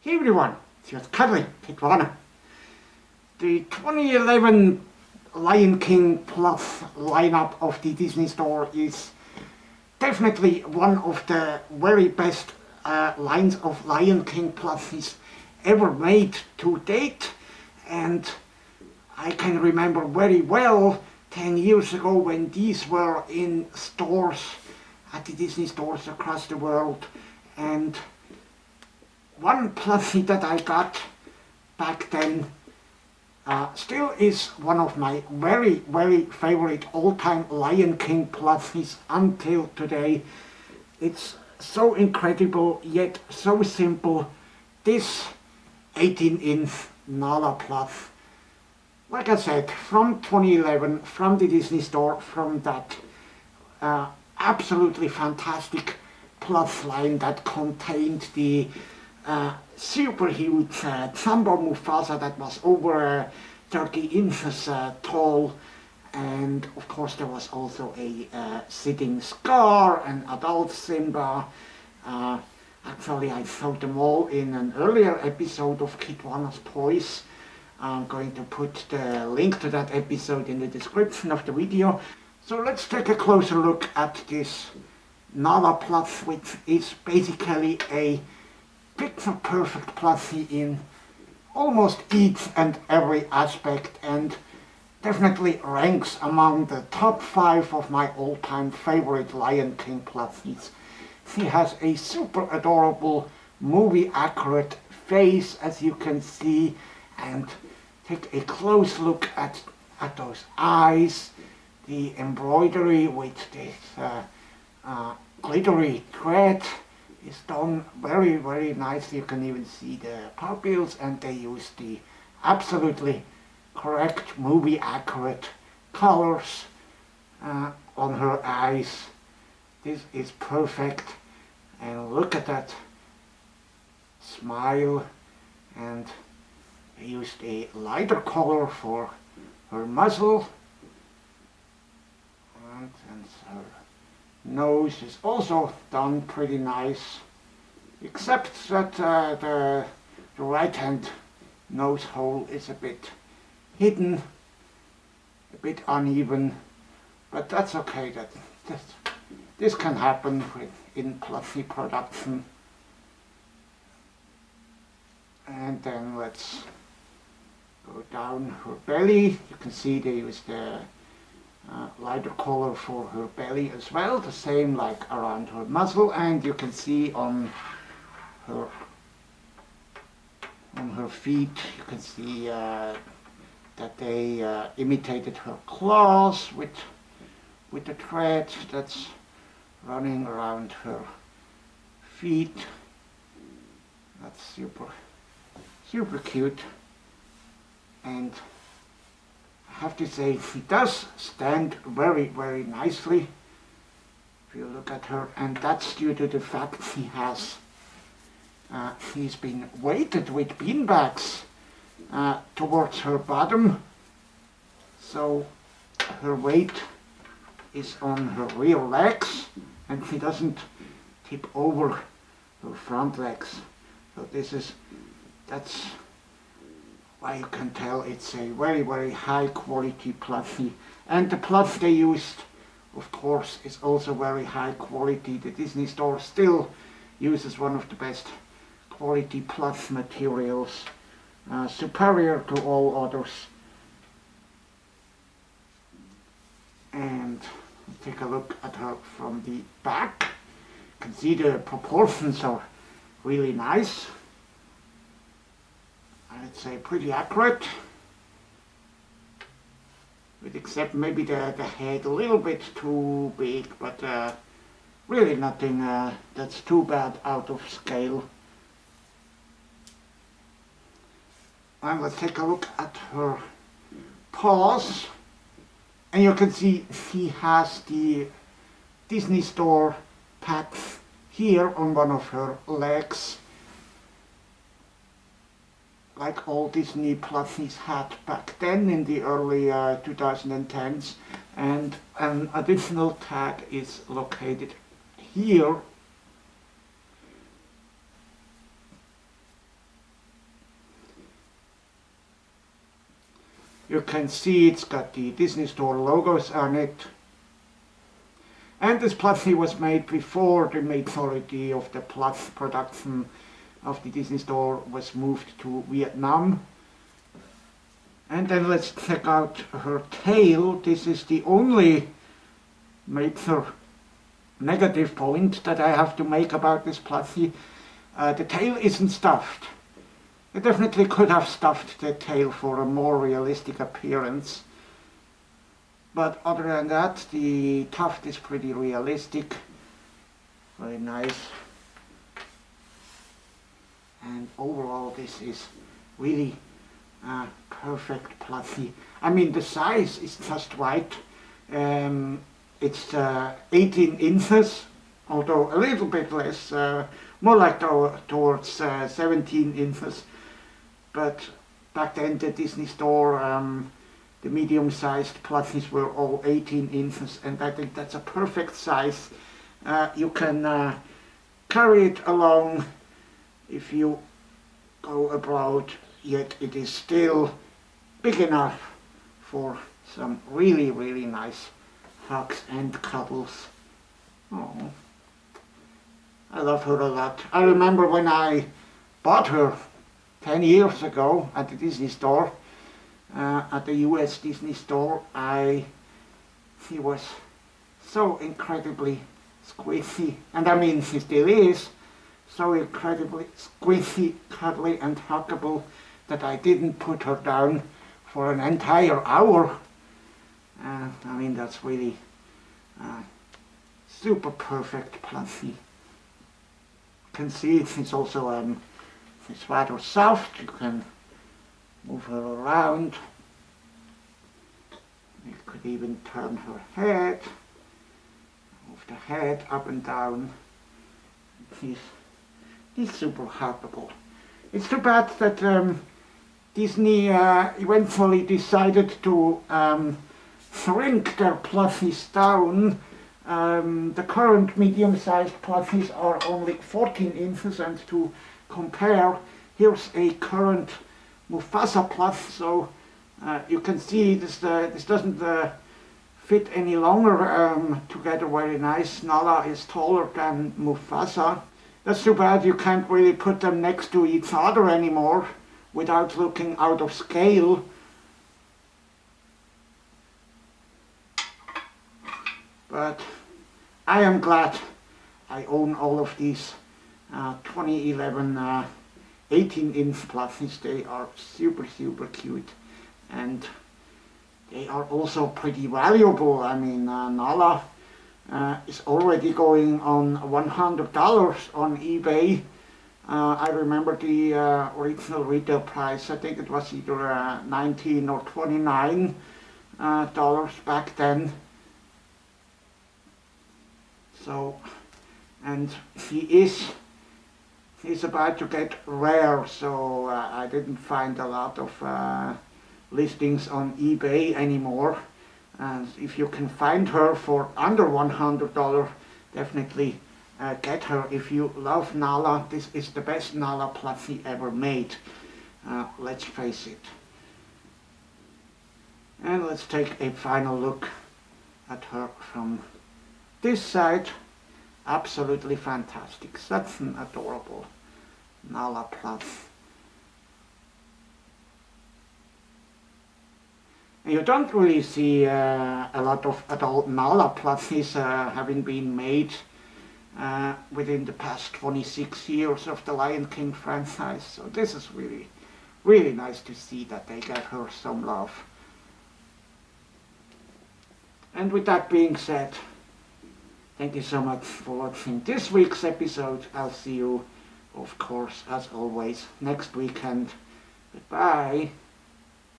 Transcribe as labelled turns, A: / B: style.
A: Hey everyone, it's your cuddly Kitwana. The 2011 Lion King Plus lineup of the Disney Store is definitely one of the very best lines of Lion King Pluses ever made to date. And I can remember very well 10 years ago when these were in stores, at the Disney stores across the world. And one plushie that I got back then still is one of my very, very favorite all-time Lion King plushies until today. It's so incredible yet so simple. This 18-inch Nala plush, like I said, from 2011, from the Disney Store, from that absolutely fantastic plush line that contained the super huge Jumbo Mufasa that was over 30 inches tall, and of course there was also a sitting Scar, an adult Simba. Actually, I showed them all in an earlier episode of Kitwana's Toys. I'm going to put the link to that episode in the description of the video. So let's take a closer look at this Nala plush, which is basically a picture-perfect plushie in almost each and every aspect, and definitely ranks among the top 5 of my all-time favorite Lion King plushies. He has a super adorable, movie-accurate face, as you can see, and take a close look at those eyes, the embroidery with this glittery thread is done very, very nicely. You can even see the pupils, and they use the absolutely correct movie accurate colors on her eyes. This is perfect, and look at that smile. And they used a lighter color for her muzzle, and her nose is also done pretty nice, except that the right hand nose hole is a bit hidden, a bit uneven, but that's okay. This can happen in plushie production. And then let's go down her belly. You can see they used the lighter color for her belly as well, the same like around her muzzle, and you can see on her feet, you can see that they imitated her claws with the thread that's running around her feet. That's super cute, and I have to say she does stand very, very nicely if you look at her, and that's due to the fact she's been weighted with beanbags towards her bottom, so her weight is on her rear legs and she doesn't tip over her front legs. So that's why you can tell it's a very, very high quality plushie. And the plush they used, of course, is also very high quality. The Disney Store still uses one of the best quality plush materials, superior to all others. And take a look at her from the back. You can see the proportions are really nice. I'd say pretty accurate, with except maybe the head a little bit too big, but really nothing that's too bad out of scale. And let's take a look at her paws, and you can see she has the Disney Store patch here on one of her legs, like all Disney plushies had back then in the early 2010s, and an additional tag is located here You can see it's got the Disney Store logos on it. And this plushie was made before the majority of the plush production of the Disney Store was moved to Vietnam. And then let's check out her tail. This is the only major negative point that I have to make about this plushie. The tail isn't stuffed. I definitely could have stuffed the tail for a more realistic appearance. But other than that, the tuft is pretty realistic. Very nice. And overall this is really a perfect plushie. I mean, the size is just right. It's 18 inches, although a little bit less, more like towards 17 inches. But back then the Disney Store, the medium-sized plushies were all 18 inches, and I think that's a perfect size. You can carry it along if you go abroad, yet it is still big enough for some really, really nice hugs and cuddles. Oh, I love her a lot. I remember when I bought her 10 years ago at the Disney Store, at the US Disney Store. She was so incredibly squishy, and I mean she still is, so incredibly squishy, cuddly and huggable that I didn't put her down for an entire hour. I mean, that's really super perfect plushie. You can see it's also it's rather soft. You can move her around. You could even turn her head, move the head up and down. She's super huggable. It's too bad that Disney eventually decided to shrink their plushies down. The current medium-sized plushies are only 14 inches, and to compare, here's a current Mufasa plush, so you can see this doesn't fit any longer together very nice. Nala is taller than Mufasa. That's too bad. You can't really put them next to each other anymore without looking out of scale. But I am glad I own all of these 2011 18-inch plushies. They are super, super cute, and they are also pretty valuable. I mean, Nala is already going on $100 on eBay. I remember the original retail price. I think it was either $19 or $29 back then. So, and he's about to get rare, so I didn't find a lot of listings on eBay anymore. And if you can find her for under $100, definitely get her. If you love Nala, this is the best Nala plushie ever made. Let's face it. And let's take a final look at her from this side. Absolutely fantastic. Such an adorable Nala plush. You don't really see a lot of adult Nala plushies having been made within the past 26 years of the Lion King franchise. So this is really, really nice to see that they get her some love. And with that being said, thank you so much for watching this week's episode. I'll see you, of course, as always, next weekend. Goodbye.